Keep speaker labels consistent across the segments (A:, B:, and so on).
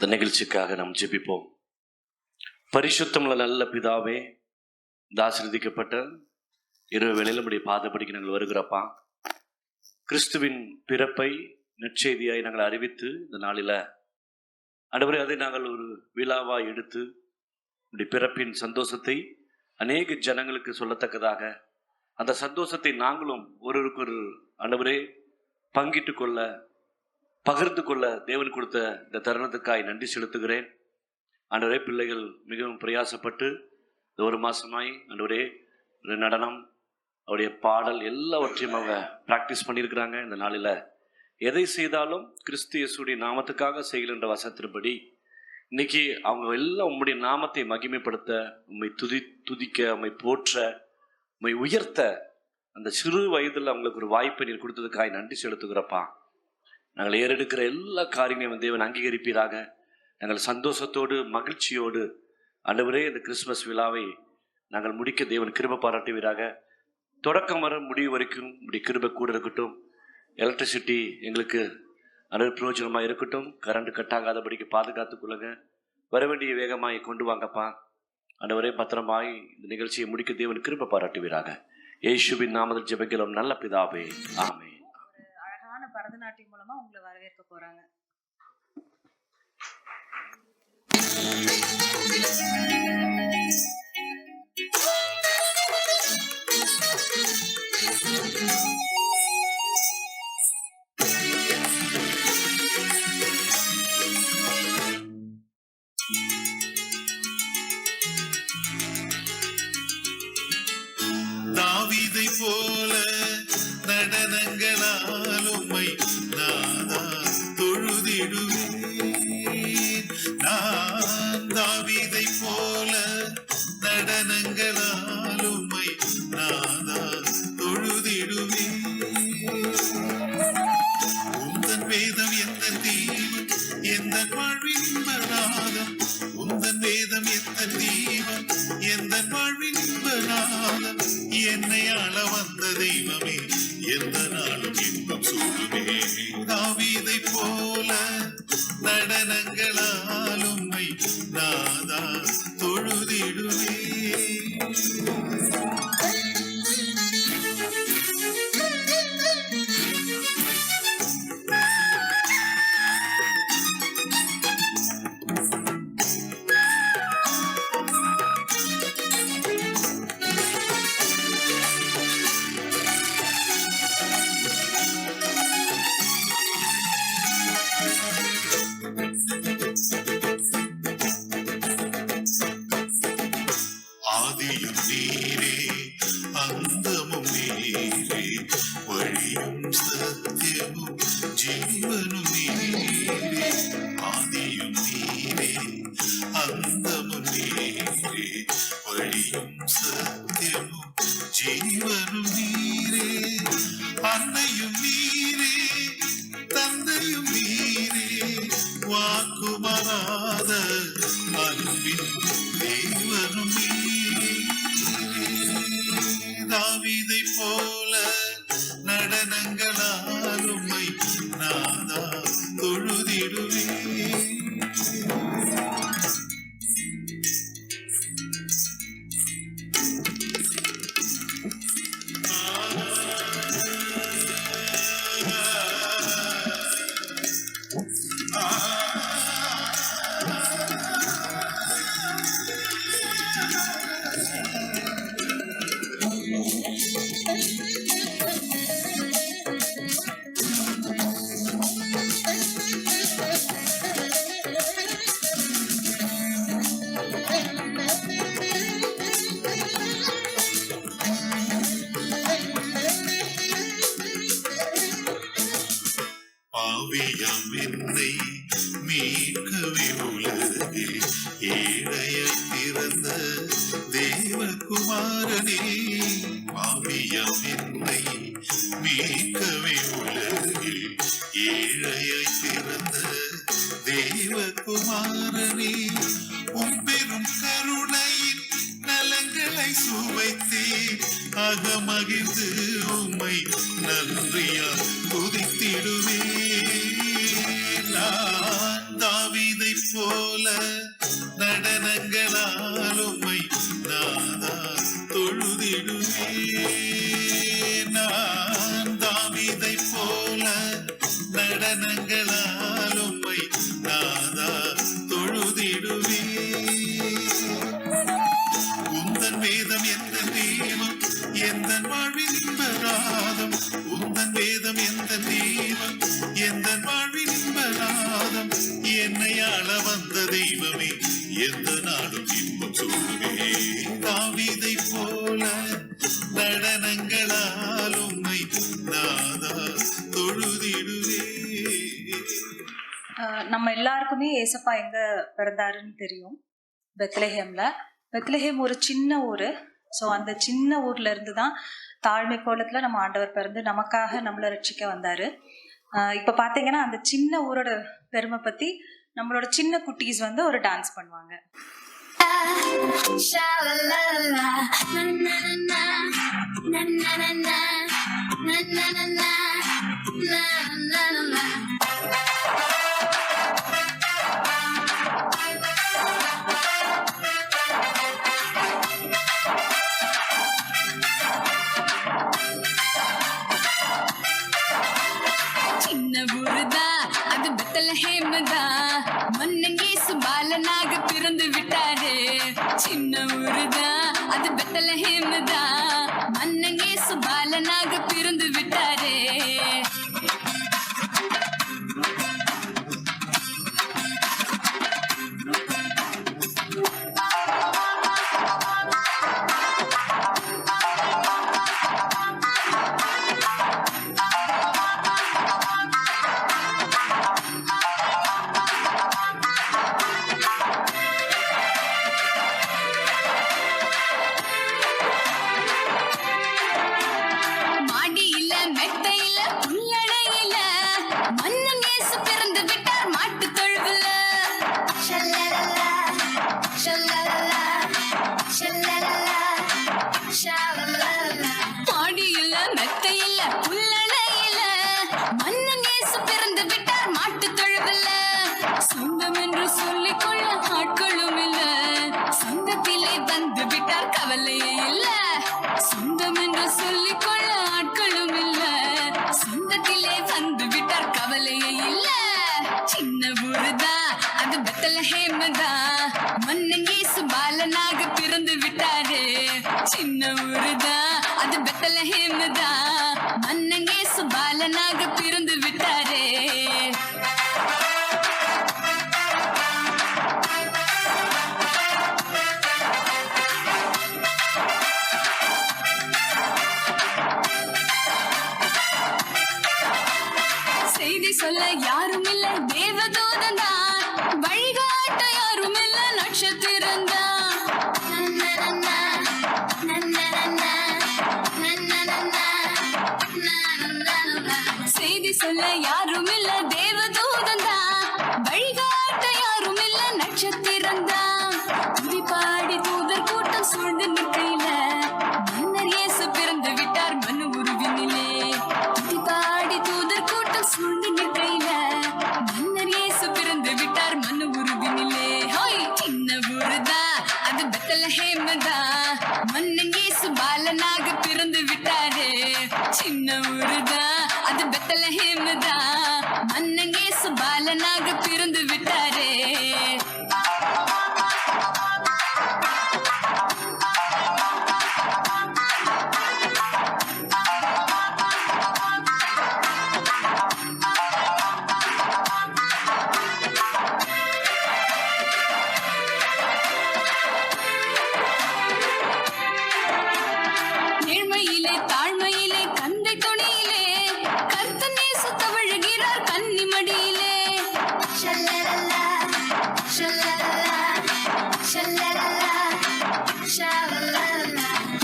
A: இந்த நிகழ்ச்சிக்காக நாம் ஜெபிப்போம். பரிசுத்தமுள்ள நல்ல பிதாவே, இந்த ஆசீர்வதிக்கப்பட்ட இரவு வேளையில் நம்முடைய பாதப்படிக்கு நாங்கள் வருகிறப்பா. கிறிஸ்துவின் பிறப்பை நற்செய்தியாய் நாங்கள் அறிவித்து இந்த நாளில் ஆண்டவரே அதை நாங்கள் ஒரு விழாவாக எடுத்து நம்முடைய பிறப்பின் சந்தோஷத்தை அநேக ஜனங்களுக்கு சொல்லத்தக்கதாக அந்த சந்தோஷத்தை நாங்களும் ஒருவருக்கு ஒரு ஆண்டவரே பங்கிட்டு கொள்ள பகிர்ந்து கொள்ள தேவன் கொடுத்த இந்த தருணத்துக்காய் நன்றி செலுத்துகிறேன். ஆண்டவரே, பிள்ளைகள் மிகவும் பிரயாசப்பட்டு இந்த ஒரு மாதமாய் ஆண்டவரே நடனம், அவருடைய பாடல் எல்லாவற்றையும் அவங்க ப்ராக்டிஸ் பண்ணியிருக்கிறாங்க. இந்த நாளில் எதை செய்தாலும் கிறிஸ்து இயேசுடைய நாமத்துக்காக செய்கின்ற வசனத்தின்படி இன்னைக்கு அவங்க எல்லாம் உம்முடைய நாமத்தை மகிமைப்படுத்த, உம்மை துதிக்க, உம்மை போற்ற, உம்மை உயர்த்த அந்த சிறு வயதில் அவங்களுக்கு ஒரு வாய்ப்பை நீர் கொடுத்ததுக்காக நன்றி செலுத்துகிறப்பா. நாங்கள் ஏறெடுக்கிற எல்லா காரியங்களையும் தேவன் அங்கீகரிப்பீராக. நாங்கள் சந்தோஷத்தோடு மகிழ்ச்சியோடு ஆண்டவரே இந்த கிறிஸ்துமஸ் விழாவை நாங்கள் முடிக்க தேவன் கிருபை பாராட்டுவீராக. தொடக்கம் வர முடிவு வரைக்கும் இப்படி கிருபை கூட இருக்கட்டும். எலக்ட்ரிசிட்டி எங்களுக்கு பிரயோஜனமாக இருக்கட்டும். கரண்ட் கட்டாகாதபடிக்கு பாதுகாத்து கொள்ளுங்க. வர வேண்டிய வேகமாய் கொண்டு வாங்கப்பா. ஆண்டவரே, பத்திரமாய் இந்த நிகழ்ச்சியை முடிக்க தேவன் கிருபை பாராட்டுவீராக. இயேசுவின் நாமத்தில் ஜெபிக்கிறோம் நல்ல பிதாவே, ஆமென்.
B: அழகான பரதநாட்டியம் மூலமா உங்களை வரவேற்க போறாங்க.
C: தாவீதை போல நடனங்களால் உம்மை நாதா தொழுதிடுவேன். நான் தாவீதை போல நடனங்களால் உம்மை நாதா தொழுதிடுவேன். உந்தன் வேதம் எந்த தீபம், எந்த வாழ்வின் நாதம். உந்தன் வேதம் எந்த தீபம், எந்த வாழ்வின் நாதம். என்னை ஆள வந்த தெய்வமே, எந்த நாளும் இன்பம் சூடுமே. தாவீதை போல நடனங்களால் உம்மை நாதா தொழுதிடுவே. ஆதியும் நீரே, அந்தமும் நீரே, வழியும் சத்தியமும் ஜீவனும் நீரே. ஆதியும் நீரே, அந்தமும் நீரே, வழியும் சத்தியமும் ஜீவனும் நீரே. அன்னையும் நீரே, தந்தையும் நீரே, வாக்குமாறாத அன்பின் தேவனும் நீரே. தாவீதை போல நடனங்களால் உம்மை நாதா தொழுதிடுவேன். பாவியாம் என்னை மீட்கவே உலகில் ஏழையாய் பிறந்த தேவகுமாரனே. பாவியாம் என்னை மீட்கவே உலகில் ஏழையாய் பிறந்த தேவகுமாரனே. உம் பெரும் கருணையின் நலங்களை சுவைத்தே அகமகிழ்ந்து உம்மை நன்றியால் துதித்திடுவே. தாவீதை போ தாவீதை போல நடனங்களால் உம்மை நாதா தொழுதிடுவே.
B: நம்ம எல்லாருக்குமே ஏசப்பா எங்க பிறந்தாருன்னு தெரியும். பெத்லஹேம்ல. பெத்லஹேம் ஒரு சின்ன ஊரு. ஸோ அந்த சின்ன ஊர்ல இருந்து தான் தாழ்மை கோலத்துல நம்ம ஆண்டவர் பிறந்து நமக்காக நம்மளை ரட்சிக்க வந்தாரு. இப்ப பாத்தீங்கன்னா அந்த சின்ன ஊரோட பெருமை பத்தி நம்மளோட சின்ன குட்டீஸ் வந்து ஒரு டான்ஸ் பண்ணுவாங்க.
D: பாலனாக பிறந்து விட்டாரு. சின்ன ஊருதான் அது பெத்லஹேம் தான். மன்னன் இயேசு பாலனாக பிறந்து விட்டாரு. சொந்தம் என்று சொல்லிக்கொள்ள ஆட்களும் இல்ல. சொந்தத்திலே வந்து விட்டார் கவலையே இல்ல. சொந்தம் என்று சொல்லிக்கொள்ள ஆட்களும் இல்ல. சொந்தத்திலே வந்து விட்டார் கவலையே இல்ல. சின்ன ஊருதான் அது பெத்லஹேம் தான். மன்னன் இயேசு பாலனாக பிறந்து விட்டாரு. சின்ன ஊருதான் அது பெத்லஹேம் தான். மன்னன் இயேசு பாலனாக பிறந்து விட்டாரு. சொல்ல யாரும் இல்ல தேவதூதன் தான். வழிகாட்ட யாரும் இல்ல நட்சத்திரம் தான். செய்தி சொல்ல யாரும் இல்ல தேவதூதன் தான். வழிகாட்ட யாரும் இல்ல நட்சத்திரம் தான். துதி பாடி தூதர் கூட்டம் சூழ்ந்து நிற்கையில மன்னர் இயேசு பிறந்து விட்டார் மனு உருவினிலே. துதி பாடி தூதர் கூட்டம் சூழ்ந்து நிற்கையில மன்னர் இயேசு பிறந்து விட்டார் மனு உருவினிலே. ஹோய் சின்ன ஊருதான் அது பெத்லஹேம் தான். மன்னன் இயேசு பாலனாக பிறந்து விட்டாரு. சின்ன ஊருதான் அது பெத்லஹேம் தான். மன்னன் இயேசு பாலனாக பிறந்து விட்டாரு. தாழ்மையிலே கந்தை துணியிலே கர்த்தன் இயேசு தவழுகிறார் கன்னிமடியிலே.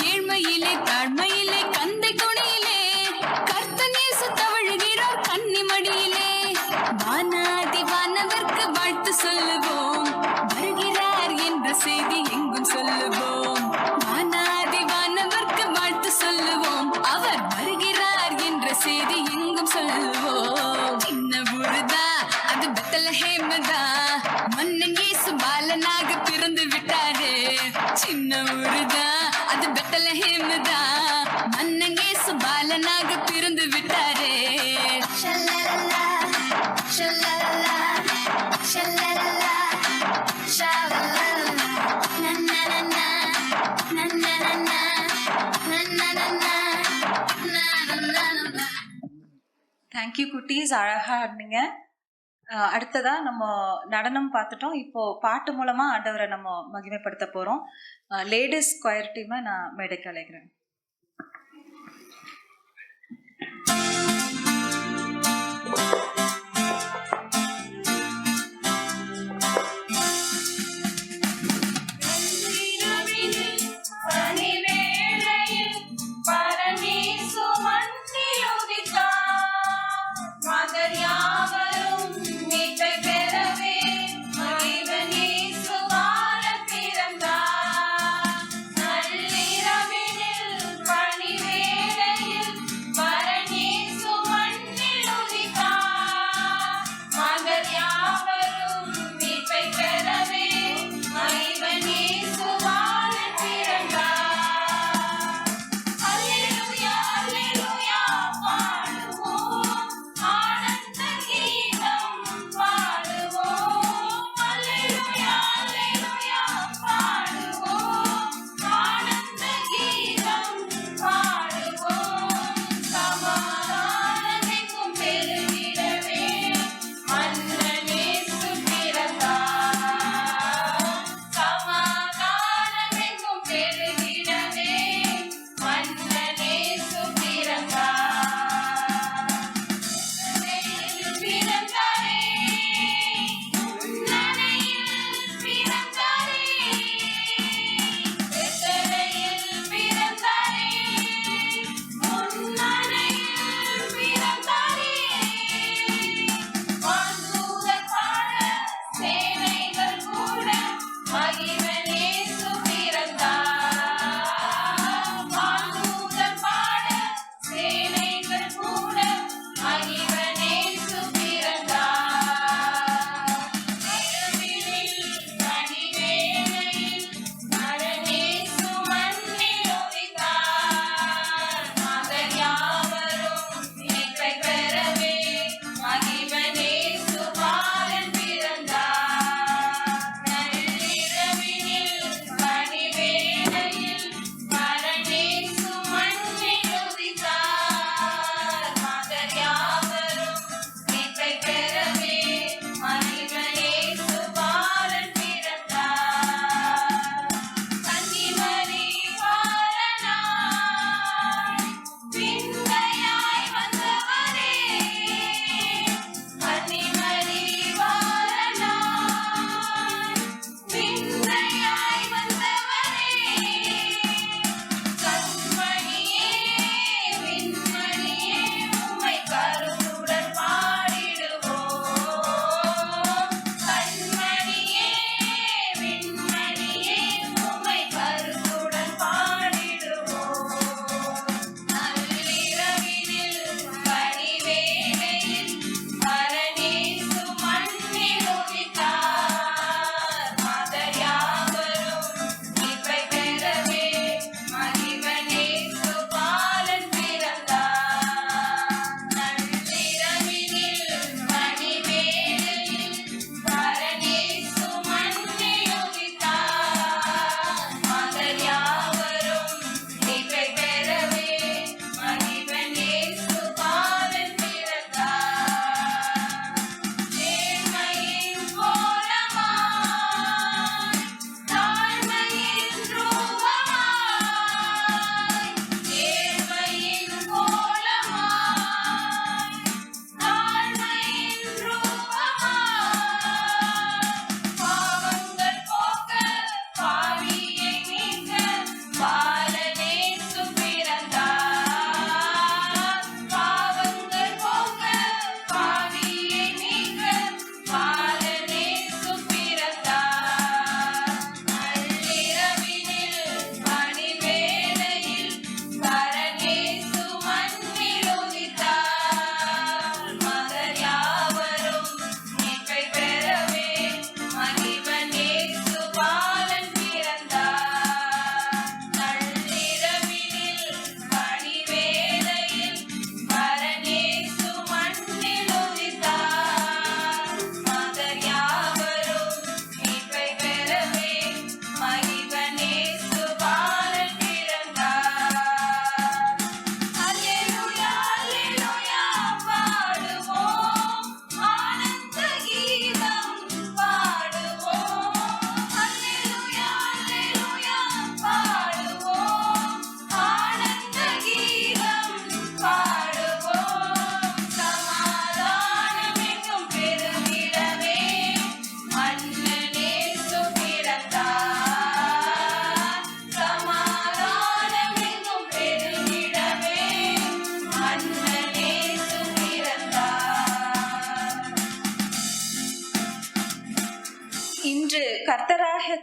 D: ஏழ்மையிலே தாழ்மையிலே கந்தை துணியிலே கர்த்தன் இயேசு தவழுகிறார் கன்னிமடியிலே. வானாதி வானவர்க்கு வாழ்த்து சொல்லுவோம். வருகிறார் என்ற செய்தி எங்கும் சொல்லுவோம். வானாதி வானவர்க்கு வாழ்த்து சொல்லுவோம். அவர் வருகிறார் என்ற செய்தி எங்கும் சொல்லுவோம். சின்ன ஊருதான் அது பெத்லஹேம் தான். மன்னன் இயேசு பாலனாக பிறந்து விட்டாரு. சின்ன ஊருதான் அது பெத்லஹேம் தான். மன்னன் இயேசு பாலனாக பிறந்து விட்டாரு.
B: தேங்க்யூ குட்டீஸ், அழகா ஆடினீங்க. அடுத்ததா நம்ம நடனம் பார்த்துட்டோம். இப்போ பாட்டு மூலமா ஆண்டவரை நம்ம மகிமைப்படுத்த போறோம். லேடிஸ் ஸ்கொயர் டீமை நான் மேடைக்கு அழைக்கிறேன்.
D: நள்ளிரவினில் பனிவேளையில் பரநேசு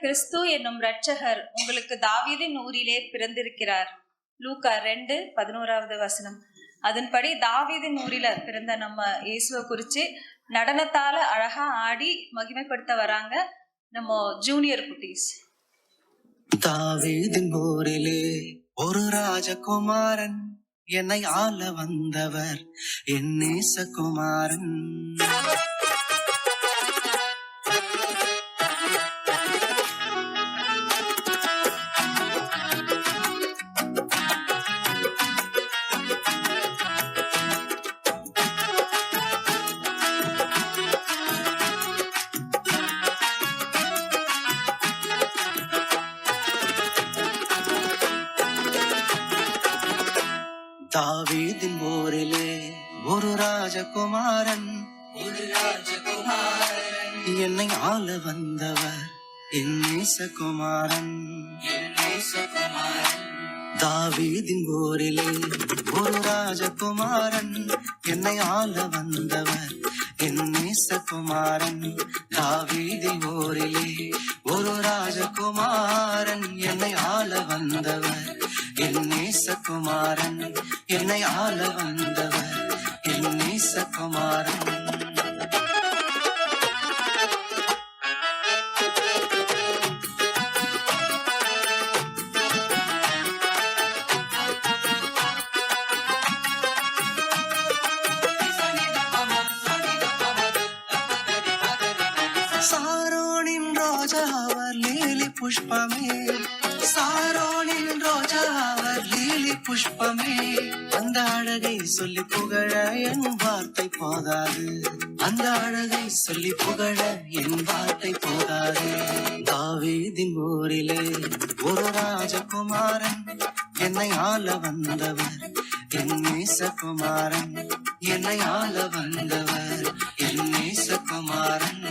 B: கிறிஸ்து என்னும் இரட்சகர் உங்களுக்கு தாவீதின் ஊரிலே பிறந்திருக்கிறார். லூக்கா 2:11 அதன்படி தாவீதின் ஊரில பிறந்த நம்ம இயேசுவை குறிச்சு நடனத்தால அழகா ஆடி மகிமைப்படுத்த வராங்க நம்ம ஜூனியர் குட்டீஸ்.
E: தாவீதின் ஊரிலே ஒரு ராஜகுமாரன், என்னை ஆள வந்தவர் என் நேசகுமாரன். தாவீதின் ஊரிலே ஒரு ராஜகுமாரன், என்னை ஆள வந்தவர் என் நேசகுமாரன். தாவீதின் ஊரிலே ஒரு ராஜகுமாரன், என்னை ஆள வந்தவர் என் நேசகுமாரன். தாவீதின் ஊரிலே ஒரு ராஜகுமாரன், என்னை ஆள வந்தவர் என் நேசகுமாரன். என்னை ஆள வந்தவர் என் நேசகுமாரன். சாரோனின் ரோஜா அவர் லீலி புஷ்பமே, சாரோனின் ரோஜா அவர் லீலி புஷ்பமே. அந்த அழகை சொல்லி புகழ என் வார்த்தை போதாது, அந்த அழகை சொல்லி புகழ என் வார்த்தை போதாது. தாவீதின் ஊரிலே ஒரு ராஜகுமாரன், என்னை ஆள வந்தவர் என் நேசகுமாரன். என்னை ஆள வந்தவர் என் நேசகுமாரன்.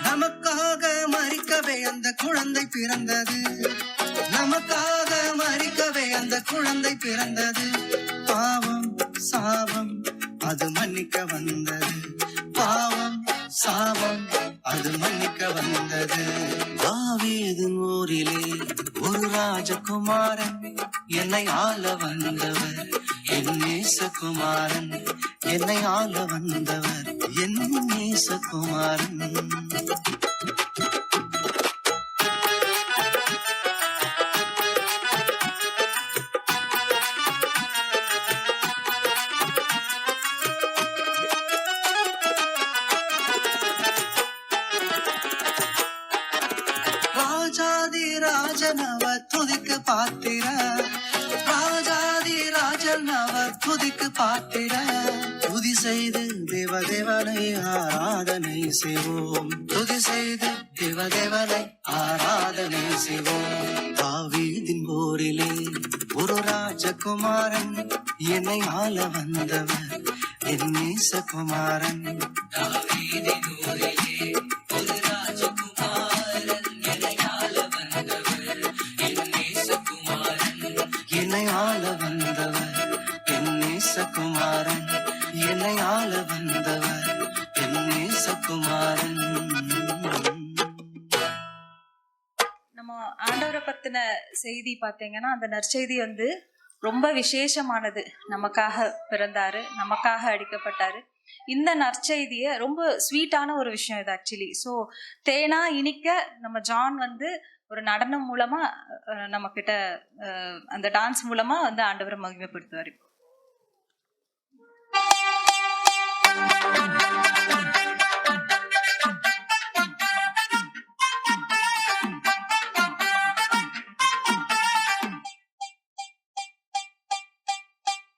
E: நமக்காக மரிக்கவே அந்த குழந்தை பிறந்தது, நமக்காக மரிக்கவே அந்த குழந்தை பிறந்தது. பாவம் சாபம் அது மன்னிக்க வந்தது, பாவம் சாபம் அது மன்னிக்க வந்தது. தாவீதின் ஊரிலே ஒரு ராஜகுமாரன், என்னை ஆள வந்தவர் என் நேசகுமாரன். என்னை ஆள வந்தவர் என் நேசகுமாரன். ராஜாதி ராஜன் அவர் துதிக்கு பாத்திர, ராஜாதி ராஜன் அவர் துதிக்கு பாத்திர. துதி செய்து தேவதேவனை ஆராதனை செய்வோம், துதி செய்து தேவதேவனை ஆராதனை செய்வோம். தாவீதின் ஊரிலே ஒரு ராஜகுமாரன், என்னை ஆள வந்தவர் என் நேசகுமாரன். தாவீதின் ஊரிலே ஒரு ராஜகுமாரன், என்னை ஆள வந்தவர் என் நேசகுமாரன். என்னை ஆள வந்தவர் என் நேசகுமாரன். என்னை ஆள வந்தவர் என் நேசகுமாரன்.
B: நம்ம ஆண்டவரை பத்தின செய்தி பார்த்தீங்கன்னா அந்த நற்செய்தி வந்து ரொம்ப விசேஷமானது. நமக்காக பிறந்தாரு, நமக்காக அடிக்கப்பட்டாரு. இந்த நற்செய்தியை ரொம்ப ஸ்வீட்டான ஒரு விஷயம் இது ஆக்சுவலி. ஸோ தேனா இனிக்க நம்ம ஜான் வந்து ஒரு நடனம் மூலமா நம்ம கிட்ட அந்த டான்ஸ் மூலமா வந்து ஆண்டவரை மகிமைப்படுத்துவார்.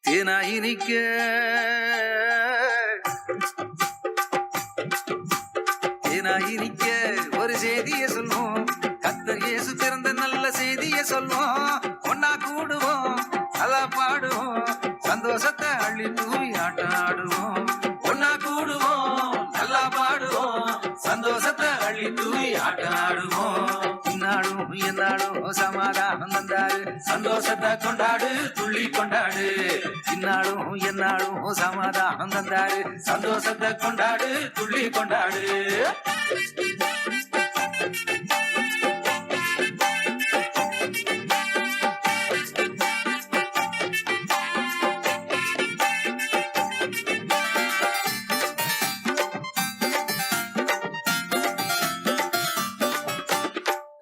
F: தேனா இனிக்க தேனா இனிக்க ஒரு செய்தியை சொல்வோம், கர்த்தர் இயேசு பிறந்த நல்ல செய்தியை சொல்வோம். ஒன்னா கூடுவோம், நல்லா பாடுவோம், சந்தோஷத்தை அள்ளி தூவி ஆட்டம் ஆடுவோம். அள்ளி தூவி ஆட்டாடுவோம். இந்நாளும் எந்நாளும் சமாதானம் தந்தாரு, சந்தோஷத்தை கொண்டாடு துள்ளி கொண்டாடு. இந்நாளும் எந்நாளும் சமாதானம் தந்தாரு, சந்தோஷத்தை கொண்டாடு துள்ளி கொண்டாடு.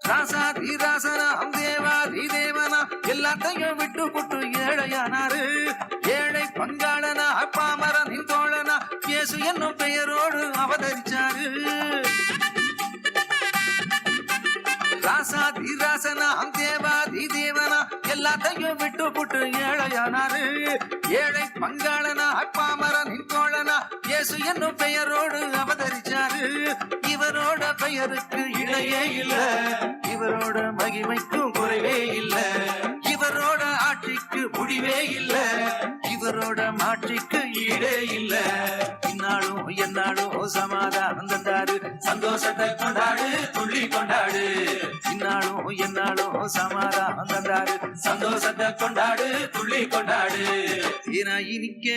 F: ராசாதிராசனாம் தேவாதி தேவனா எல்லாத்தையும் விட்டு புட்டு ஏழையானாரு. ஏழை பங்காளனா பாமரனின் தோழனா இயேசு என்னும் பெயரோடு அவதரிச்சாரு. ராசாதிராசனாம் தேவாதி தேவனா எல்லாத்தையும் விட்டு புட்டு ஏழையானாரு. ஏழை பங்காளனா பாமரனின் தோழனா இயேசு என்னும் பெயரோடு அவதரிச்சாரு. இவரோட பெயருக்கு இடையே இல்ல, இவரோட மகிமைக்கும் குறைவே இல்ல, இவரோட ஆட்சிக்கு முடிவே இல்ல, இவரோட மாட்சிக்கு ஈடே இல்ல. இந்நாளும் எந்நாளும் சமாதானம் தந்தாரு, சந்தோஷத்தை கொண்டாடு துள்ளி கொண்டாடு. இந்நாளும் எந்நாளும் சமாதானம் தந்தாரு, சந்தோஷத்தை கொண்டாடு துள்ளி கொண்டாடு. இனிக்க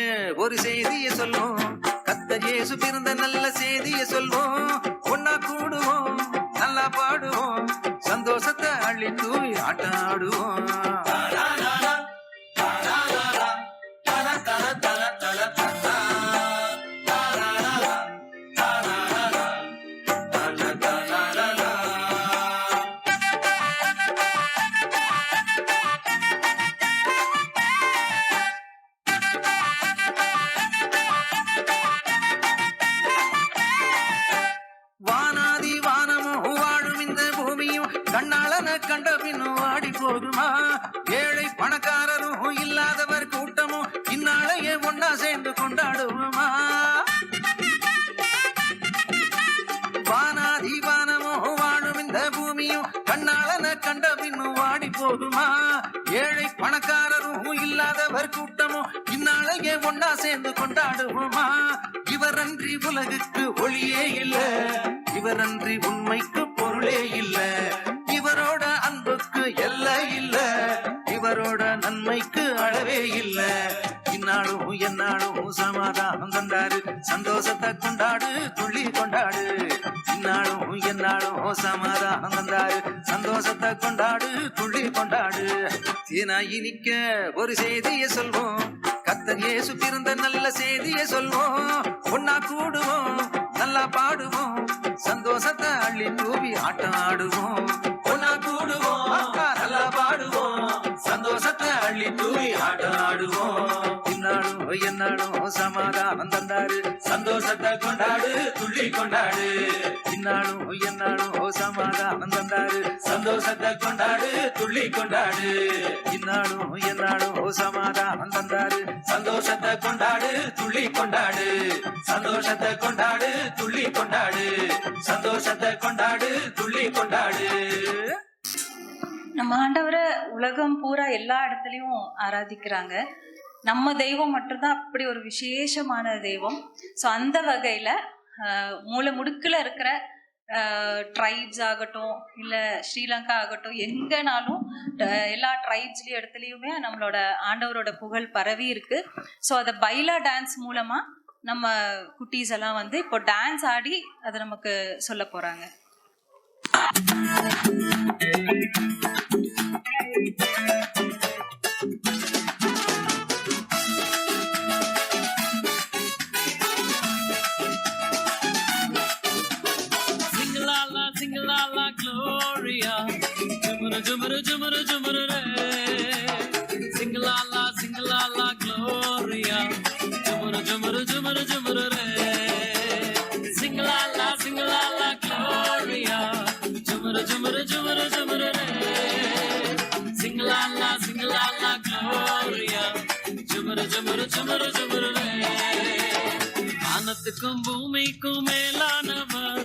F: ஒரு செய்தியை சொல்லும், கர்த்தர் இயேசு பிறந்த நல்ல செய்தியை சொல்வோம். ஒன்னா கூடுவோம், நல்லா பாடுவோம், சந்தோஷத்தை அள்ளி தூவி ஆட்டாடுவோம். வானாதி வானமும் வாழும் இந்த பூமியும் கண்ணாளன கண்ட பின்னும் வாடி போகுமா? ஏழை பணக்காரரும் இல்லாதவர் கூட்டமும் இந்நாளையே ஒன்னா சேர்ந்து கொண்டாடுவோமா? வானாதி வானமும் வாழும் இந்த பூமியும் கண்ணாளன கண்ட பின்னும் வாடி போகுமா? ஏழை பணக்காரரும் இல்லாதவர் கூட்டமும் இந்நாளையே ஒன்னா சேர்ந்து கொண்டாடுவோமா? இவரன்றி உலகுக்கு ஒளியே இல்ல, இவரன்றி உண்மைக்கு பொருளே இல்ல, இவரோட அன்புக்கு எல்லை இல்ல, இவரோட நன்மைக்கு அளவே இல்ல. இந்நாளும் எந்நாளும் சமாதானம் தந்தாரு, சந்தோஷத்தை கொண்டாடு துள்ளி கொண்டாடு. இந்நாளும் எந்நாளும் சமாதானம் தந்தாரு, சந்தோஷத்தை கொண்டாடு துள்ளி கொண்டாடு. இனிக்க ஒரு செய்தியை சொல்வோம், கர்த்தர் இயேசு பிறந்த நல்ல செய்தியை சொல்வோம். ஒன்னா கூடுவோம், நல்லா பாடுவோம், சந்தோஷத்தை அள்ளி தூவி ஆட்டாடுவோம். ஒன்னா கூடுவோம், நல்லா பாடுவோம், சந்தோஷத்தை அள்ளி தூவி ஆட்டாடுவோம். இந்நாளும் எந்நாளும் சமாதானம் தந்தாரு, சந்தோஷத்தை கொண்டாடு துள்ளி கொண்டாடு. இந்நாளும் எந்நாளும் சமாதானம் தந்தாரு, சந்தோஷத்தை கொண்டாடு துள்ளி கொண்டாடு. இந்நாளும் எந்நாளும் சமாதானம் தந்தாரு, சந்தோஷத்தை கொண்டாடு துள்ளி கொண்டாடு. சந்தோஷத்தை கொண்டாடு துள்ளி கொண்டாடு, சந்தோஷத்தை கொண்டாடு துள்ளி கொண்டாடு.
B: நம்ம ஆண்டவரை உலகம் பூரா எல்லா இடத்துலயும் ஆராதிக்கிறாங்க. நம்ம தெய்வம் மட்டும்தான் அப்படி ஒரு விசேஷமான தெய்வம். ஸோ அந்த வகையில மூல முடுக்கில் இருக்கிற ட்ரைப்ஸ் ஆகட்டும், இல்லை ஸ்ரீலங்கா ஆகட்டும், எங்கேனாலும் எல்லா ட்ரைப்ஸ்லேயும் இடத்துலையுமே நம்மளோட ஆண்டவரோட புகழ் பரவி இருக்கு. ஸோ அதை பைலா டான்ஸ் மூலமா நம்ம குட்டீஸ் எல்லாம் வந்து இப்போ டான்ஸ் ஆடி அதை நமக்கு சொல்ல போறாங்க.
G: Sing-a-la-la, Gloria. Jumuru, jumuru, jumuru, jumuru, re. Sing-a-la-la, Gloria. Jumuru, jumuru, jumuru, jumuru, re. Sing-a-la-la, Gloria. Jumuru, jumuru, jumuru, jumuru, re. Sing-a-la-la, Gloria. Jumuru, jumuru, jumuru, jumuru, re. வானத்துக்கும் பூமிக்கும் மேலானவர்,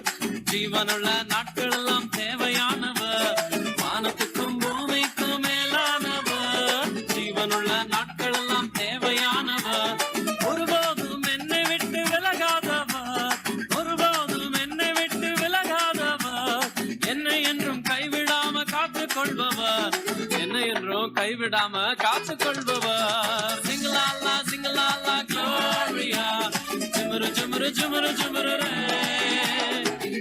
G: ஜீவனுள்ள நாட்கள் எல்லாம் தேவையானவர். வானத்துக்கும் பூமிக்கும் மேலானவர், ஜீவனுள்ள நாட்கள் எல்லாம் தேவையானவர். ஒருபோதும் என்னை விட்டு விலகாதவர், ஒருபோதும் என்னை விட்டு விலகாதவர். கைவிடாம காத்து கொள்பவர். சிங்கலாலா சிங்கலாலா க்ளோரியா, ஜுமுரு ஜுமுரு ஜுமுரு ஜுமுரு ரே.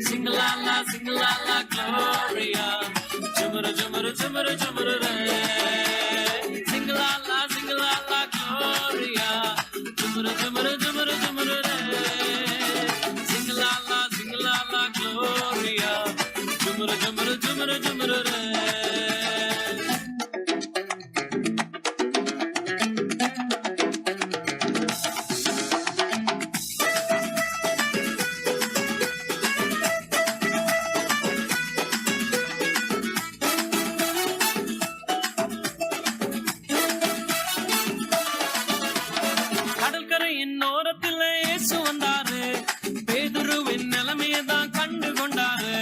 G: சிங்கலாலா சிங்கலாலா க்ளோரியா, ஜுமுரு ஜுமுரு ஜுமுரு ஜுமுரு ரே. சிங்கலாலா சிங்கலாலா க்ளோரியா, ஜுமுரு ஜுமுரு ஜுமுரு ஜுமுரு ரே. சிங்கலாலா சிங்கலாலா க்ளோரியா, ஜுமுரு ஜுமுரு ஜுமுரு ஜுமுரு ரே. கடற்கரையின் ஓரத்துல இயேசு வந்தாரு, பேதுருவின் நிலைமையதான் கண்டு கொண்டாரு.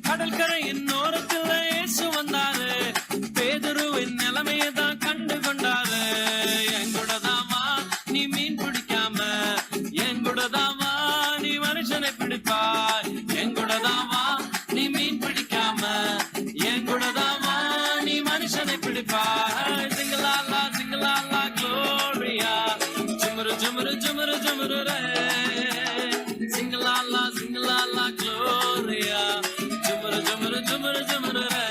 G: கடற்கரையின் ஓரத்துல இயேசு வந்தாரு, பேதுருவின் நிலைமையதான் கண்டு கொண்டாரு. என் கூடதாமா நீ மீன் பிடிக்காம, என் கூடதாமா நீ மனுஷனை பிடிப்பாய். என் கூடதாமா நீ மீன் பிடிக்காம, என் கூடதாமா நீ மனுஷனை பிடிப்பாய். சிங்கலாலா சிங்கலாலா க்ளோரியா, ஜுமுரு ஜுமுரு ஜுமுரு ஜுமுரு ரே. சிங்கலாலா சிங்கலாலா க்ளோரியா, ஜுமுரு ஜுமுரு ஜுமுரு ஜுமுரு ரே.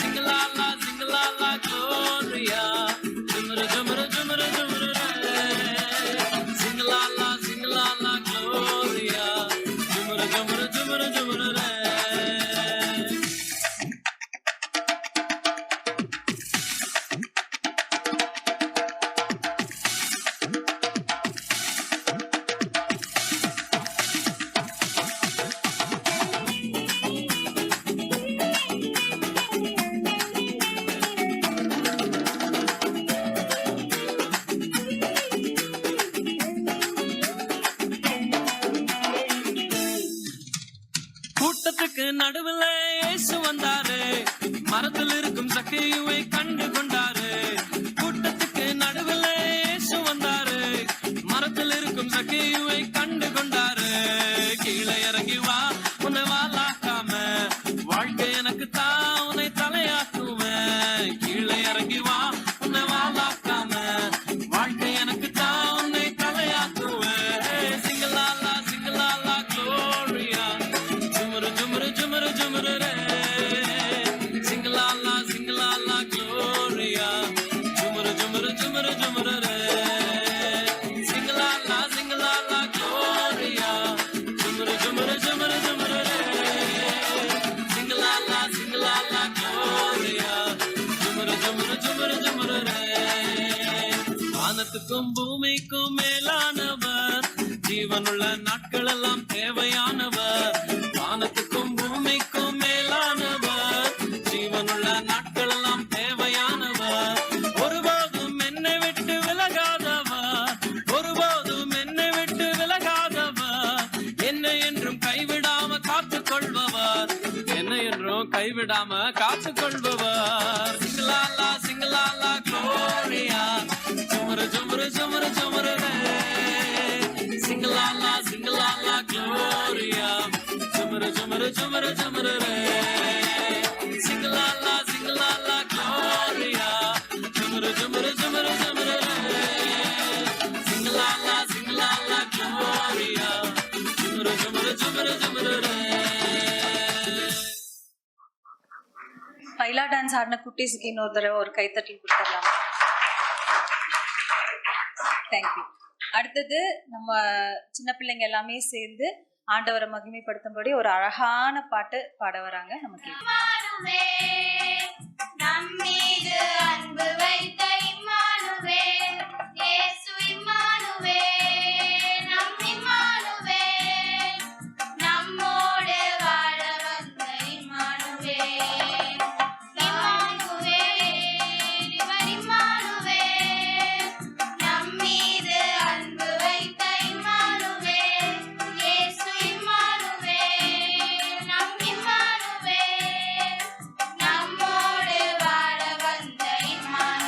G: சிங்கலாலா சிங்கலாலா க்ளோரியா, ஜுமுரு ஜுமுரு ஜுமுரு ஜுமுரு ரே. சிங்கலாலா சிங்கலாலா க்ளோரியா, ஜுமுரு ஜுமுரு ஜுமுரு ஜுமுரு ரே. கூட்டத்துக்கு நடுவுல இயேசு வந்தாரு, மரத்தில் இருக்கும் சக்கையுவை கண்டு கொண்டாரு. கூட்டத்துக்கு நடுவுல இயேசு வந்தாரு, மரத்தில் இருக்கும் சக்கையுவை கண்டு கொண்டாரு. கீழே இறங்கி வா, உன்னை வாலாக்காம, வாழ்க்கை எனக்கு தான் உன்னை தலையாக்குவேன். கீழே இறங்கி வா, உன்னை வாலாக்காம, வாழ்க்கை எனக்கு தான் உன்னை தலையாக்குவேன். சிங்கலாலா சிங்கலாலா க்ளோரியா, ஜுமுரு ஜுமுரு ஜுமுரு ஜுமுரு ரே. சிங்கலாலா சிங்கலாலா க்ளோரியா, ஜுமுரு ஜுமுரு ஜுமுரு ஜுமுரு ரே. சிங்கலாலா சிங்கலாலா க்ளோரியா, ஜுமுரு ஜுமுரு ஜுமுரு ஜுமுரு ரே. சிங்கலாலா சிங்கலாலா க்ளோரியா, ஜுமுரு ஜுமுரு ஜுமுரு ஜுமுரு ரே. வானத்துக்கும் பூமிக்கும் மேலானவர், ஜீவனுள்ள நாட்கள் எல்லாம் தேவையானவர். வானத்துக்கும் பூமிக்கும் மேலானவர், ஜீவனுள்ள நாட்கள் எல்லாம் தேவையானவர். ஒருபோதும் என்னை விட்டு விலகாதவர், ஒருபோதும் என்னை விட்டு விலகாதவர். என்னை என்றும் கைவிடாம காத்துக் கொள்பவர், என்னை என்றும் கைவிடாம காத்துக் கொள்பவர். சிங்கலாலா சிங்கலாலா க்ளோரியா, ஜுமுரு ஜுமுரு ஜுமுரு ஜுமுரு ரே. சிங்கலாலா சிங்கலாலா க்ளோரியா, ஜுமுரு ஜுமுரு ஜுமுரு ஜுமுரு ரே. சிங்கலாலா சிங்கலாலா க்ளோரியா, ஜுமுரு ஜுமுரு ஜுமுரு ஜுமுரு ரே. சிங்கலாலா சிங்கலாலா க்ளோரியா, ஜுமுரு ஜுமுரு ஜுமுரு ஜுமுரு ரே.
B: பைலா டான்ஸ் ஆடின குட்டீஸுக்கு இன்னொரு தடவை ஒரு கைத்தட்டல் கொடுத்துடலாம். தேங்க்யூ. அடுத்தது நம்ம சின்ன பிள்ளைங்க எல்லாமே சேர்ந்து ஆண்டவரை மகிமைப்படுத்தும்படி ஒரு அழகான பாட்டு பாட வராங்க. நமக்கு
H: நம்மீது அன்பு வைத்த இம்மானுவேல், இயேசு இம்மானுவேல், நம் இம்மானுவேல், நம்மோடு வாழ வந்த இம்மானுவேல், இம்மானுவேல், இவர் இம்மானுவேல், நம்மீது அன்பு வைத்த இம்மானுவேல், இயேசு இம்மானுவேல், நம் இம்மானுவேல், நம்மோடு வாழ வந்த இம்மானுவேல்.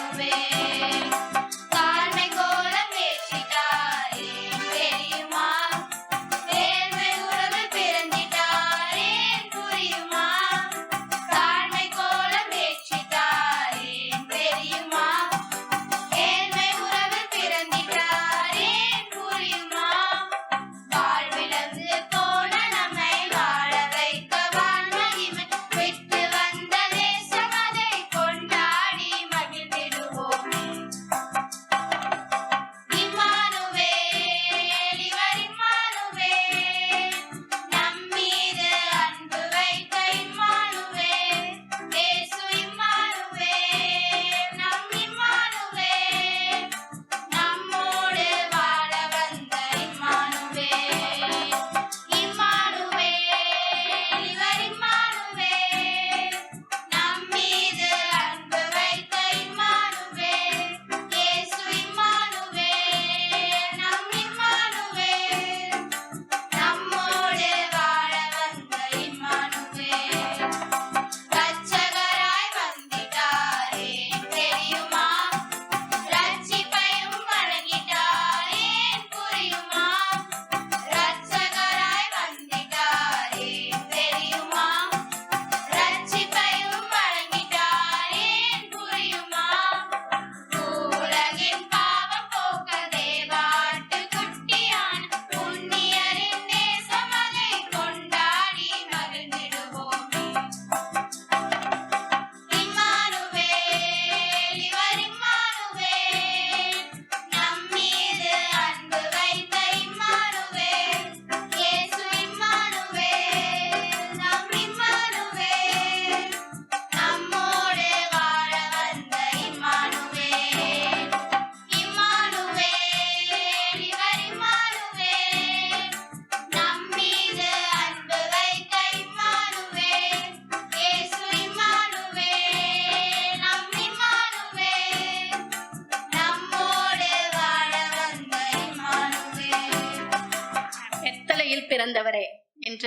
I: பிறந்தவரே என்ற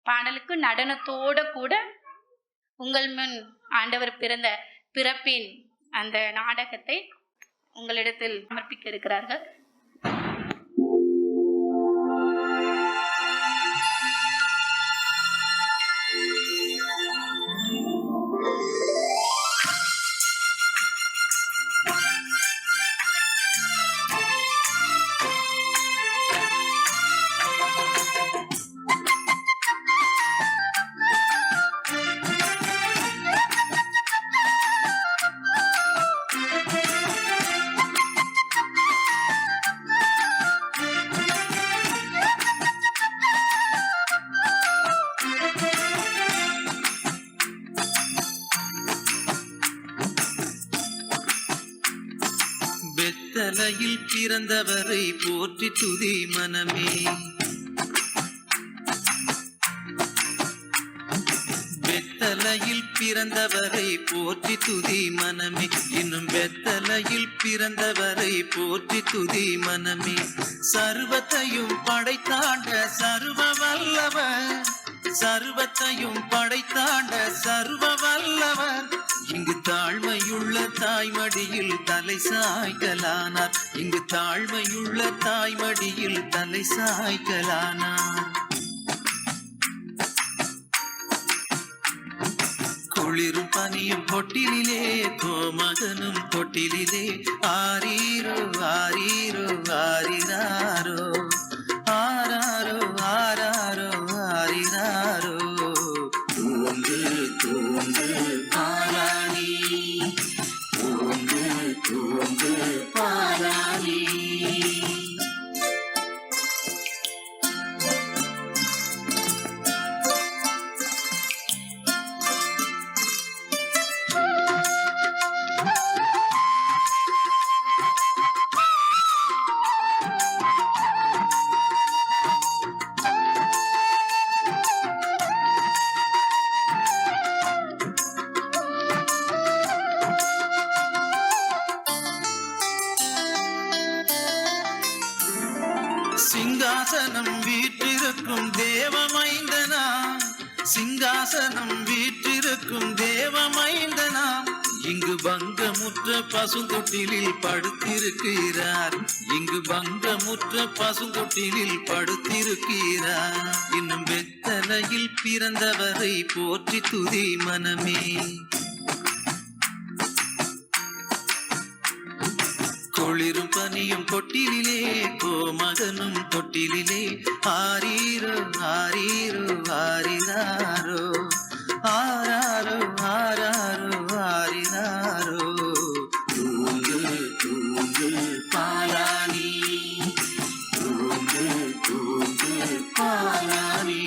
I: பாடலுக்கு நடனத்தோட கூட உங்கள் முன் ஆண்டவர் பிறந்த பிறப்பின் அந்த நாடகத்தை உங்களிடத்தில் சமர்ப்பிக்க இருக்கிறார்கள்.
E: பெத்தலையில் பிறந்தவரை போற்றி துதி மனமே. பெத்தலையில் பிறந்தவரை போற்றி துதி மனமே. இன்னும் பெத்தலையில் பிறந்தவரை போற்றி துதி மனமே. சர்வத்தையும் படைத்தாண்ட சர்வ வல்லவர், சர்வத்தையும் படைத்தாண்ட சர்வ வல்லவர், இங்கு தாழ்மையுள்ள தாய்மடியில் தலை சாய்க்கலானார். இங்கு தாழ்மையுள்ள தாய்மடியில் தலை சாய்க்கலானார். குளிரும் பனியும் தொட்டிலே, கோமகனும் தொட்டிலே, ஆரீரோ ஆரீரோ ஆரிராரோ, ஆராரோ ஆராரோ ஆரிராரோ. தூங்கு தூங்கு பாராணி, தூங்கு தூங்கு பாராணி. சிங்காசனம் வீற்றிருக்கும் தேவமைந்தனா, சிங்காசனம் வீற்றிருக்கும் தேவமைந்தனா, இங்கு பங்கமுற்ற பசுந்தொட்டிலில் படுத்திருக்கிறார். இங்கு பங்கமுற்ற பசுந்தொட்டிலில் படுத்திருக்கிறார். இன்னும் வெத்தலையில் பிறந்தவரை போற்றி துதி மனமே. குளிரும் பனியும் தொட்டிலே, கோமகனும் தொட்டிலே, ஆரீரோ ஆரீரோ ஆரிராரோ, ஆராரோ ஆராரோ ஆரிராரோ. தூங்கு தூங்கு பாராணி, தூங்கு தூங்கு பாராணி.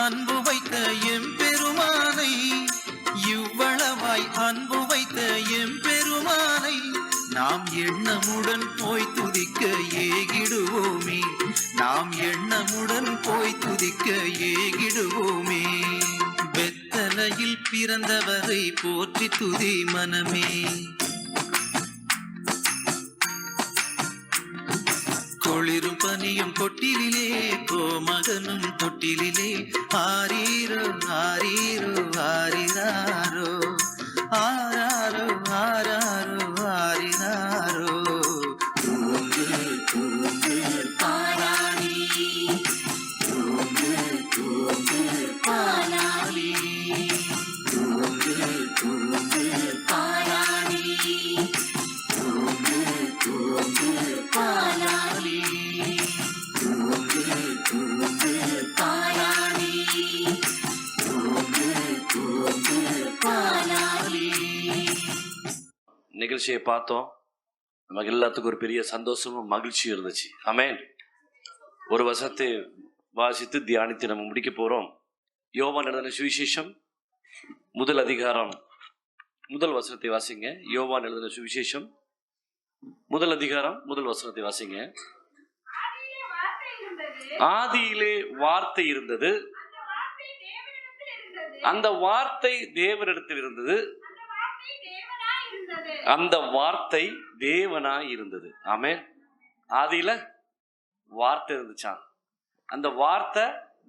E: அன்பு வைத்த எம்பெருமானை, இவ்வளவாய் அன்பு வைத்த எம்பெருமானை, நாம் எண்ணமுடன் போய் துதிக்க ஏகிடுவோமே. நாம் எண்ணமுடன் போய் துதிக்க ஏகிடுவோமே. பெத்தலையில் பிறந்தவரை போற்றி துதி மனமே. குளிரும் பனியும் தொட்டிலே, கோமகனும் தொட்டிலே, ஆரீரோ ஆரீரோ ஆரிராரோ, ஆராரோ ஆராரோ ஆரிராரோ. தூங்கு தூங்கு பாராணி, தூங்கு தூங்கு பாராணி, தூங்கு தூங்கு பாராணி, தூங்கு தூங்கு பாராணி, தூங்கு தூங்கு பாராணி, தூங்கு தூங்கு பாராணி.
A: நிகழ்ச்சியை பார்த்தோம். நமக்கு எல்லாத்துக்கும் ஒரு பெரிய சந்தோஷமும் மகிழ்ச்சியும் இருந்துச்சு. ஆமென். ஒரு வசனத்தை வாசித்து தியானித்து நம்ம முடிக்க போறோம். யோவான் எழுதின சுவிசேஷம் முதல் அதிகாரம் முதல் வசனத்தை வாசிங்க. யோவான் எழுதின சுவிசேஷம் முதல் அதிகாரம் முதல் வசனத்தை வாசிங்க. ஆதியிலே வார்த்தை இருந்தது, அந்த வார்த்தை தேவனிடத்தில் இருந்தது, அந்த வார்த்தை தேவனாய் இருந்தது. ஆமென். ஆதியில வார்த்தை இருந்துச்சான், அந்த வார்த்தை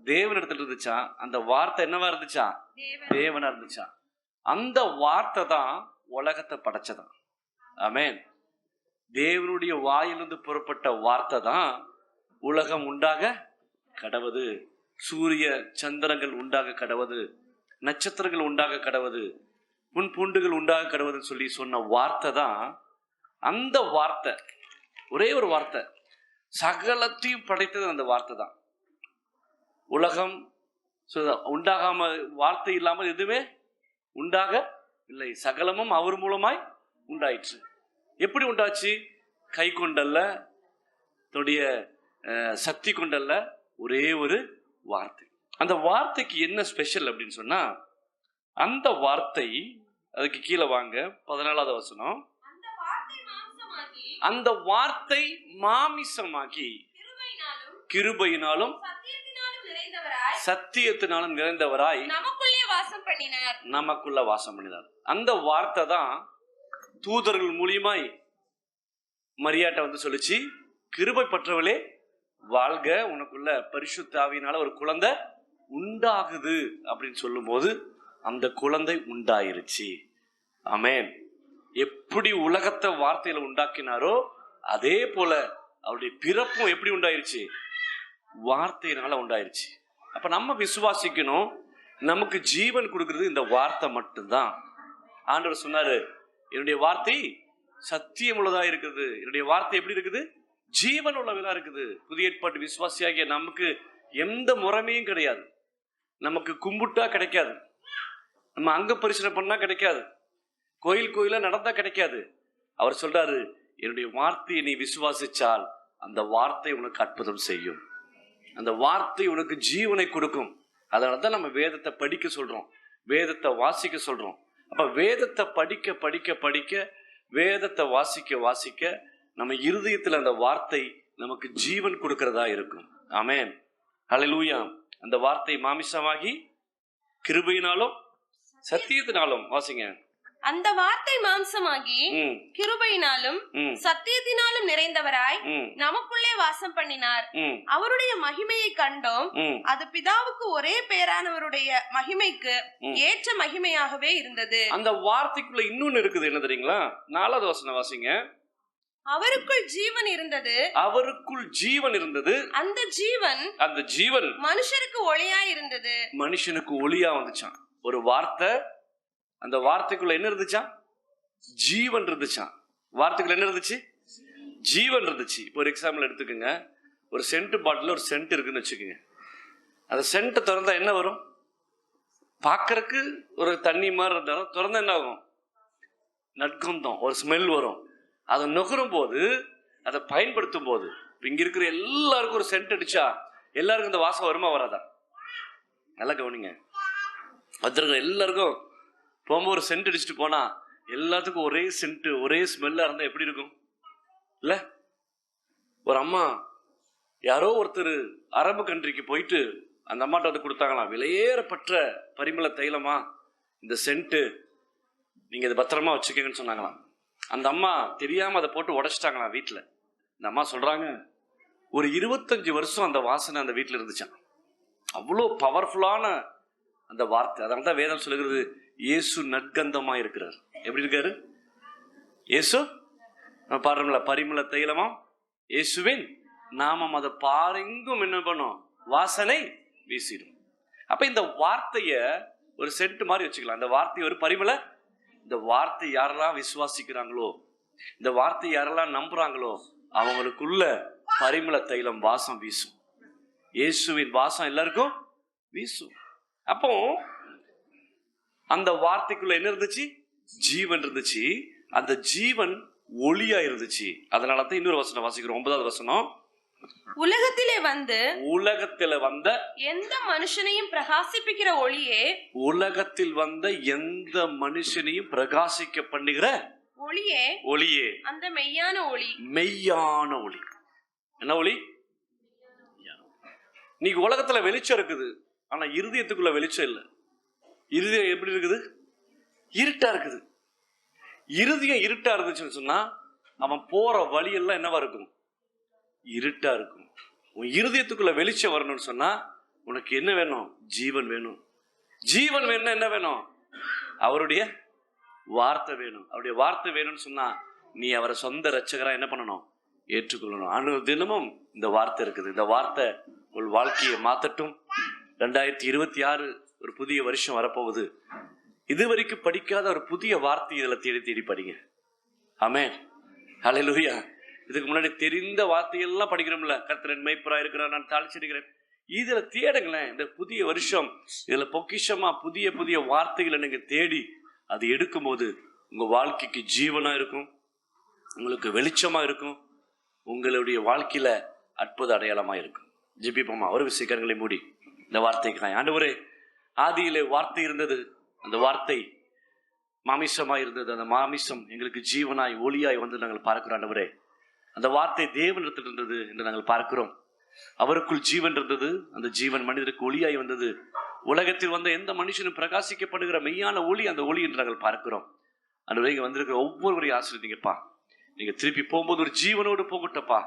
A: தேவனிடத்தில் இருந்துச்சான், அந்த வார்த்தை என்னவா இருந்துச்சான்? தேவனா இருந்துச்சான். அந்த வார்த்தை தான் உலகத்தை படைச்சதான். ஆமென். தேவனுடைய வாயிலிருந்து புறப்பட்ட வார்த்தை தான் உலகம் உண்டாக கடவது, சூரிய சந்திரங்கள் உண்டாக கடவது, நட்சத்திரங்கள் உண்டாக கடவது, புன்பூண்டுகள் உண்டாக கடவுதுன்னு சொல்லி சொன்ன வார்த்தை தான். அந்த வார்த்தை, ஒரே ஒரு வார்த்தை, சகலத்தையும் படைத்தது அந்த வார்த்தை தான். உலகம் உண்டாகாம, வார்த்தை இல்லாமல் எதுவுமே உண்டாக இல்லை. சகலமும் அவர் மூலமாய் உண்டாயிற்று. எப்படி உண்டாச்சு? கை கொண்டல்ல, தன்னுடைய சக்தி கொண்டல்ல, ஒரே ஒரு வார்த்தை. அந்த வார்த்தைக்கு என்ன ஸ்பெஷல் அப்படின்னு சொன்னா, அந்த வார்த்தை, அதுக்கு கீழே வாங்க 14வது வசனம், அந்த வார்த்தை மாமிசமாகி கிருபையினாலும் சத்தியத்தினாலும் நிறைந்தவராய் நமக்குள்ள வாசம் பண்ணினார். அந்த வார்த்தை தான் தூதர்கள் மூலியமாய் மரியாட்ட வந்து சொல்லிச்சு, கிருபை பற்றவளே வாழ்க, உனக்குள்ள பரிசுத்த ஆவியினால ஒரு குழந்தை உண்டாகுது அப்படின்னு சொல்லும் போது அந்த குழந்தை உண்டாயிருச்சு. ஆமென். எப்படி உலகத்தை வார்த்தையில உண்டாக்கினாரோ அதே போல அவருடைய பிறப்பும் எப்படி உண்டாயிருச்சு? வார்த்தையினால உண்டாயிருச்சு. அப்ப நம்ம விசுவாசிக்கணும், நமக்கு ஜீவன் கொடுக்கிறது இந்த வார்த்தை மட்டும்தான். ஆண்டவர் சொன்னாரு, என்னுடைய வார்த்தை சத்தியம் உள்ளதா இருக்குது, என்னுடைய வார்த்தை எப்படி இருக்குது? ஜீவன் உள்ளவளா இருக்குது. புதிய ஏற்பாட்டு விசுவாசியாகிய நமக்கு எந்த முறைமையும் கிடையாது. நமக்கு கும்பிட்டா கிடைக்காது, நம்ம அங்க பரிசீலனை பண்ணா கிடைக்காது, கோயில் கோயிலா நடந்தா கிடைக்காது. அவர் சொல்றாரு, என்னுடைய வார்த்தையை நீ விசுவாசிச்சால் அந்த வார்த்தை உனக்கு அற்புதம் செய்யும், அந்த வார்த்தை உனக்கு ஜீவனை கொடுக்கும். அதனாலதான் நம்ம வேதத்தை படிக்க சொல்றோம், வேதத்தை வாசிக்க சொல்றோம். அப்ப வேதத்தை படிக்க படிக்க படிக்க, வேதத்தை வாசிக்க வாசிக்க நம்ம இருதயத்துல அந்த வார்த்தை நமக்கு ஜீவன் கொடுக்கிறதா இருக்கும். ஆமென். ஹல்லேலூயா. அந்த வார்த்தை மாமிசமாகி கிருபையினாலும் சத்தியத்தினாலும், வாசிங்க,
J: அந்த வார்த்தை மாம்சமாகி கிருபையினாலும் சத்தியத்தினாலும் நிறைந்தவராய் நமக்குள்ளே வாசம் பண்ணினார். அவருடைய மகிமையை கண்டோம், அது பிதாவுக்கு ஒரே பேரானவருடைய மகிமைக்கு ஏற்ற மகிமையாகவே இருந்தது.
A: அந்த வார்த்தைக்குள்ள இன்னொன்னு இருக்குது, என்ன தெரியுங்களா? 4வது வசனம் வாசிங்க.
J: அவருக்குள் ஜீவன் இருந்தது,
A: அவருக்குள் ஜீவன் இருந்தது,
J: அந்த ஜீவன் மனுஷருக்கு ஒளியா இருந்தது. மனுஷனுக்கு
A: ஒளியா வந்துச்சான். ஒரு வார்த்தை, அந்த வார்த்தைக்குள்ள என்ன இருந்துச்சான்? ஜீவன் இருந்துச்சான். வார்த்தைக்குள்ள என்ன இருந்துச்சு? ஜீவன் இருந்துச்சு. இப்போ ஒரு எக்ஸாம்பிள் எடுத்துக்கோங்க. ஒரு சென்ட் பாட்டில் ஒரு சென்ட் இருக்குன்னு வச்சுக்கோங்க. அந்த சென்ட்டை திறந்தா என்ன வரும்? பார்க்கறதுக்கு ஒரு தண்ணி மாதிரி இருந்தாலும் திறந்தா என்ன ஆகும்? நற்கந்தம், ஒரு ஸ்மெல் வரும். அதை நுகரும் போது, அதை பயன்படுத்தும் போது, இங்க இருக்கிற எல்லாருக்கும் ஒரு சென்ட் அடிச்சா எல்லாருக்கும் இந்த வாசம் வருமா வராதா? நல்லா கவனிங்க. வச்சிருக்க எல்லாருக்கும் போகும்போது ஒரு சென்ட் அடிச்சுட்டு போனா எல்லாத்துக்கும் ஒரே சென்ட், ஒரே ஸ்மெல்லா இருந்தா எப்படி இருக்கும்? இல்ல, ஒரு அம்மா யாரோ ஒருத்தர் அரபு கண்ட்ரிக்கு போயிட்டு அந்த அம்மாட்ட வந்து கொடுத்தாங்களாம், விலையேறப்பட்ட பரிமள தைலமா, இந்த சென்ட்டு நீங்க இதை பத்திரமா வச்சுக்கங்கன்னு சொன்னாங்களாம். அந்த அம்மா தெரியாம அதை போட்டு உடைச்சிட்டாங்களாம் வீட்டுல. இந்த அம்மா சொல்றாங்க, ஒரு 25 வருஷம் அந்த வாசனை அந்த வீட்டுல இருந்துச்சான். அவ்வளோ பவர்ஃபுல்லான அந்த வார்த்தை. அதனால தான் வேதம் சொல்லுகிறது, இயேசு நற்கந்தமா இருக்கிறார். எப்படி இருக்காரு இயேசு? நம்ம பாடுறோம்ல, பரிமள தைலமா இயேசுவின் நாமம், அதை பாரெங்கும் என்ன பண்ணும்? வாசனை வீசிடும். அப்ப இந்த வார்த்தைய ஒரு சென்ட் மாதிரி வச்சுக்கலாம். இந்த வார்த்தை ஒரு பரிமள, இந்த வார்த்தை யாரெல்லாம் விசுவாசிக்கிறாங்களோ, இந்த வார்த்தை யாரெல்லாம் நம்புறாங்களோ, அவங்களுக்குள்ள பரிமள தைலம் வாசம் வீசும். இயேசுவின் வாசம் எல்லாருக்கும் வீசும். அப்போ அந்த வார்த்தைக்குள்ள என்ன இருந்துச்சு? ஜீவன் இருந்துச்சு. அந்த ஜீவன் ஒளியா இருந்துச்சு. அதனால தான் இன்னொரு வசனம் வாசிக்கிறோம், 9வது வசனம்.
J: உலகத்திலே வந்த
A: எந்த
J: மனுஷனையும் பிரகாசிப்பிக்கிற ஒளியே,
A: உலகத்தில் வந்த எந்த மனுஷனையும் பிரகாசிக்க பண்ணுகிற ஒளியே,
J: அந்த மெய்யான ஒளி.
A: மெய்யான ஒளி. என்ன ஒளி? இன்னைக்கு உலகத்துல வெளிச்சம் இருக்குது, ஆனா இருதயத்துக்குள்ள வெளிச்சம் இல்லை. இருதயம் எப்படி இருக்குது? இருட்டா இருக்குது. இருதயம் இருட்டா இருந்துச்சுன்னு சொன்னா அவன் போற வழியெல்லாம் என்னவா இருக்கும்? இருட்டா இருக்கும். உன் இருதயத்துக்குள்ள வெளிச்சம் வரணும்னு சொன்னா உனக்கு என்ன வேணும்? ஜீவன் வேணும். ஜீவன் வேணும்னா என்ன வேணும்? அவருடைய வார்த்தை வேணும். அவருடைய வார்த்தை வேணும்னு சொன்னா நீ அவரை சொந்த ரட்சகரா என்ன பண்ணணும்? ஏற்றுக்கொள்ளணும். தினமும் இந்த வார்த்தை இருக்குது. இந்த வார்த்தை உங்கள் வாழ்க்கையை மாத்தட்டும். 2026 ஒரு புதிய வருஷம் வரப்போகுது. இதுவரைக்கும் படிக்காத ஒரு புதிய வார்த்தை இதுல தேடி தேடி படிங்க. ஆமென், ஹல்லேலூயா. இதுக்கு முன்னாடி தெரிந்த வார்த்தையெல்லாம் படிக்கிறோம்ல, கர்த்தர் மேய்ப்பராய் இருக்கிறார், நான் தாழ்ச்சிடுகிறேன். இதுல தேடுங்களேன். இந்த புதிய வருஷம் இதுல பொக்கிஷமா புதிய புதிய வார்த்தைகளை நீங்க தேடி அது எடுக்கும்போது உங்க வாழ்க்கைக்கு ஜீவனா இருக்கும், உங்களுக்கு வெளிச்சமா இருக்கும், உங்களுடைய வாழ்க்கையில அற்புத அடையாளமா இருக்கும். ஜெபிப்போமா. ஒரு விசைக்கரங்களை மூடி இந்த வார்த்தைக்காய். ஆண்டவரே, ஆதியிலே வார்த்தை இருந்தது, அந்த வார்த்தை மாமிசமாய் இருந்தது, அந்த மாமிசம் எங்களுக்கு ஜீவனாய் ஒளியாய் வந்து நாங்கள் பார்க்கிறோம். ஆண்டவரே, அந்த வார்த்தை தேவனிடத்தில் இருந்தது என்று நாங்கள் பார்க்கிறோம். அவருக்குள் ஜீவன் இருந்தது, அந்த ஜீவன் மனிதருக்கு ஒளியாய் வந்தது. உலகத்தில் வந்த எந்த மனுஷனும் பிரகாசிக்கப்படுகிற மெய்யான ஒளி அந்த ஒளி என்று நாங்கள் பார்க்கிறோம். ஆண்டவரே, இங்க வந்திருக்கிற ஒவ்வொருவரையும் ஆசீர்வதிங்கப்பா. நீங்க திருப்பி போகும்போது ஒரு ஜீவனோடு போகட்டப்பா,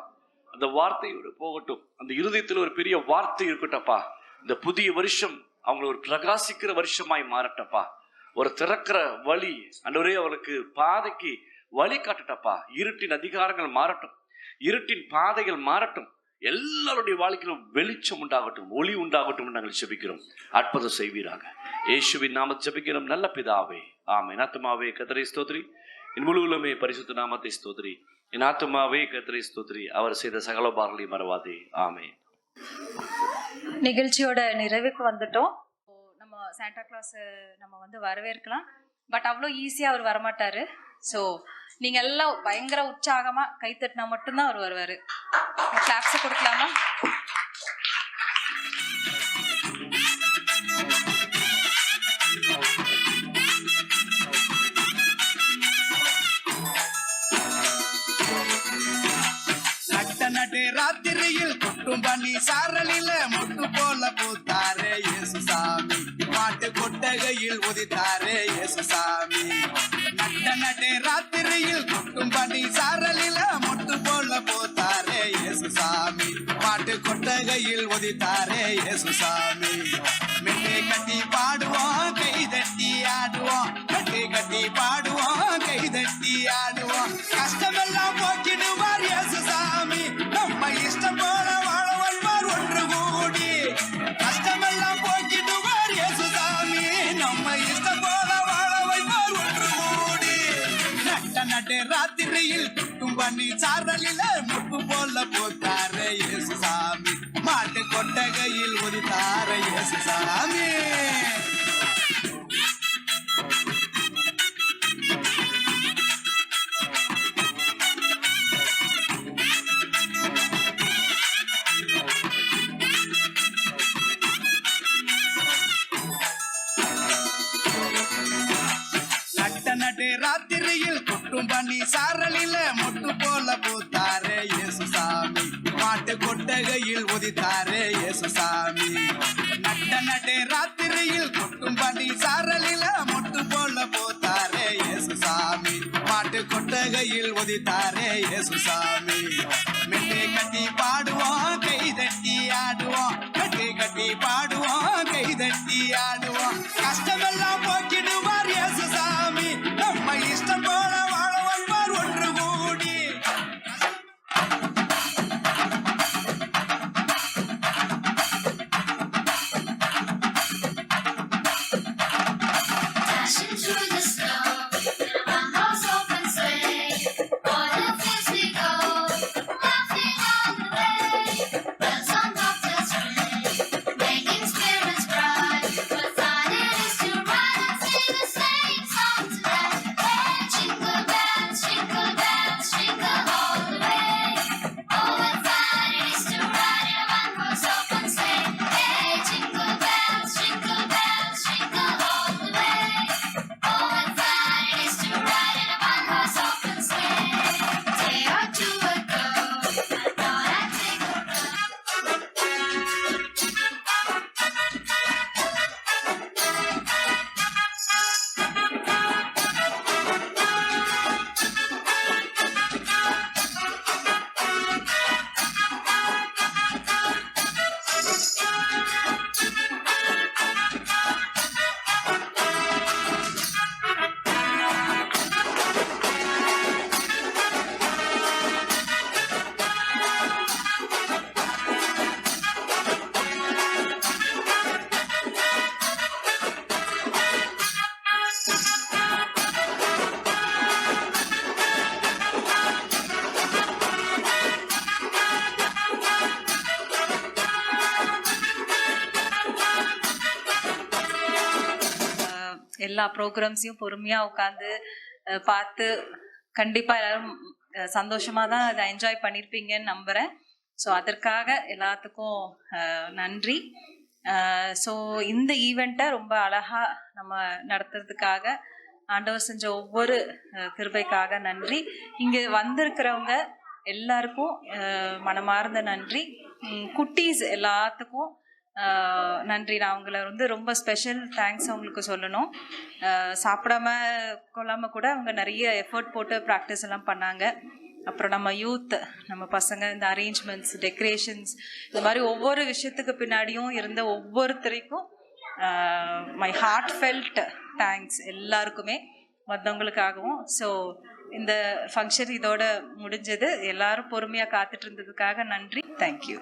A: அந்த வார்த்தையோடு போகட்டும், அந்த இருதயத்தில் ஒரு பெரிய வார்த்தை இருக்கட்டப்பா. இந்த புதிய வருஷம் அவங்களை ஒரு பிரகாசிக்கிற வருஷமாய் மாறட்டப்பா. ஒரு திறக்கிற வழி ஆண்டவரே, அவளுக்கு பாதைக்கு வழி காட்டட்டப்பா. இருட்டின் அதிகாரங்கள் மாறட்டும், இருட்டின் பாதைகள் மாறட்டும், எல்லாருடைய வாழ்க்கையிலும் வெளிச்சம் உண்டாகட்டும், ஒளி உண்டாகட்டும். நாங்கள் ஜெபிக்கிறோம், அற்புதம் செய்வீராக. இயேசுவின் நாமத்தை ஜெபிக்கிறோம் நல்ல பிதாவே, ஆமென். ஆத்துமாவே கர்த்தரை ஸ்தோத்திரி, என் முழு உள்ளமே பரிசுத்த நாமத்தை ஸ்தோத்திரி. என் ஆத்துமாவே கர்த்தரை ஸ்தோத்திரி, அவர் செய்த சகல உபகாரங்களையும் மறவாதே. ஆமென்.
B: நிகழ்ச்சியோட நிறைவுக்கு வந்துட்டோம். நம்ம சாண்டா கிளாஸ் நம்ம வந்து வரவேற்கலாம், பட் அவ்வளோ ஈஸியாக அவர் வரமாட்டாரு. ஸோ நீங்கள் எல்லாம் பயங்கர உற்சாகமாக கைத்தட்டினா மட்டும்தான் அவர் வருவார். கிளாப்ஸை கொடுக்கலாமா?
F: ராத்திரியில் கொட்டும் பண்ணி சாரலில மொட்டு போல பூத்தாரே இயேசு சாமி, மாட்டு கொட்டகையில் உதித்தாரே இயேசு சாமி. நட்ட ராத்திரியில் கொட்டும் பண்ணி சாரலில மொட்டு போல பூத்தாரே இயேசு சாமி, மாட்டு கொட்டகையில் உதித்தாரே இயேசு சாமி. மெட்டை கட்டி பாடுவோம், கை தட்டி ஆடுவோம், மெட்டை கட்டி பாடுவோம், கை தட்டி ஆடுவோம். கஷ்டமெல்லாம் போக்கிடுவார் இயேசு சாமி, நம்ம இஷ்டம் போல வாழ வந்தார் ஒன்று கூடி. கஷ்டமெல்லாம் போக்கிடுவார் இயேசு சாமி, நம்ம இஷ்டம் போல வாழ வைப்பார் ஒன்று கூடி. நட்ட ராத்திரியில் குட்டும் பண்ணி சாரலில முட்டு போல போத்தார இயேசு சாமி, மாட்டு கொட்டகையில் உதித்தார இயேசு சாமி. ராத்திரியில் கொட்டும் பண்ணி சாரலில மொட்டு போல பூத்தாரே இயேசு சாமி, மாட்டு கொட்டகையில் உதித்தாரே இயேசு சாமி. நட்ட ராத்திரியில் கொட்டும் பண்ணி சாரலில மொட்டு போல பூத்தாரே இயேசு சாமி, மாட்டு கொட்டகையில் உதித்தாரே இயேசு சாமி. மெட்டை கட்டி பாடுவோம், கை தட்டி ஆடுவோம், மெட்டை கட்டி பாடுவோம், கை தட்டி ஆடுவோம். கஷ்டமெல்லாம் போக்கிடுவார் இயேசு சாமி, நம்ம இஷ்டம் போல வாழ வைப்பார் ஒன்று கூடி.
H: Our house open sleigh, all the fields we go.
B: எல்லா ப்ரோக்ராம்ஸையும் பொறுமையாக உட்காந்து பார்த்து கண்டிப்பாக எல்லாரும் சந்தோஷமாக தான் அதை என்ஜாய் பண்ணியிருப்பீங்கன்னு நம்புகிறேன். ஸோ அதற்காக எல்லாத்துக்கும் நன்றி. ஸோ இந்த ஈவெண்ட்டை ரொம்ப அழகாக நம்ம நடத்துறதுக்காக ஆண்டவர் செஞ்ச ஒவ்வொரு கிருபைக்காக நன்றி. இங்கே வந்திருக்கிறவங்க எல்லாருக்கும் மனமார்ந்த நன்றி. குட்டீஸ் எல்லாத்துக்கும் நன்றி. நான் அவங்கள ரொம்ப ஸ்பெஷல் தேங்க்ஸ் அவங்களுக்கு சொல்லணும். சாப்பிடாம கொள்ளாம கூட அவங்க நிறைய எஃபர்ட் போட்டு ப்ராக்டிஸ் எல்லாம் பண்ணாங்க. அப்புறம் நம்ம யூத், நம்ம பசங்க, இந்த அரேஞ்ச்மெண்ட்ஸ், டெக்கரேஷன்ஸ், இந்த மாதிரி ஒவ்வொரு விஷயத்துக்கு பின்னாடியும் இருந்த ஒவ்வொருத்தரைக்கும் மை ஹார்ட் ஃபெல்ட் தேங்க்ஸ் எல்லாருக்குமே, வந்தவங்களுக்காகவும். ஸோ இந்த ஃபங்க்ஷன் இதோட முடிஞ்சது. எல்லாரும் பொறுமையாக காத்துட்டு இருந்ததுக்காக நன்றி. தேங்க்யூ.